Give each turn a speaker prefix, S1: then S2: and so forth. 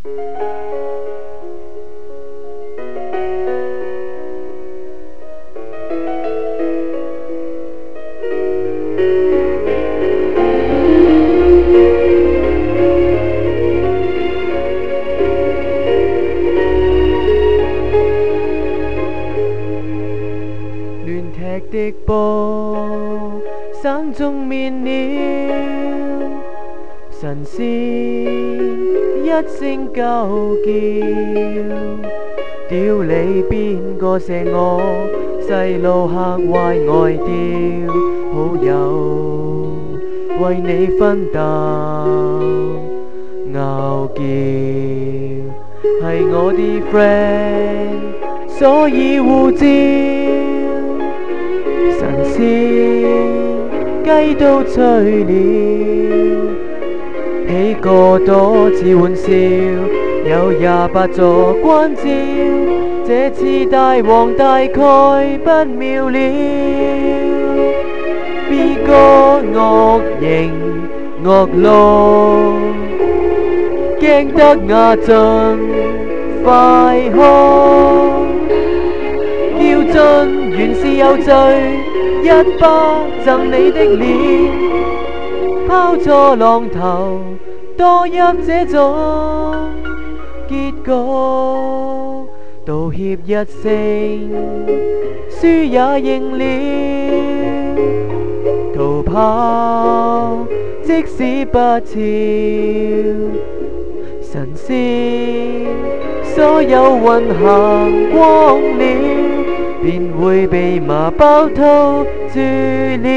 S1: 亂踢的波，山中面了，神仙一聲鳩叫，屌你邊個射我？細路嚇壞呆掉，好友為你分擔拗撬，係我啲 friend，所以互照。神仙雞都吹了，起個多次玩笑，有28座關照，這次大王大概不妙了。B 哥惡形惡怒，驚得牙盡快哭，叫盡原是有罪，一巴贈你的臉，拋錯浪頭，多泣這種結局，道歉一聲，輸也認了，逃跑即使不俏，神仙所有運行光了，便會被麻包套住了。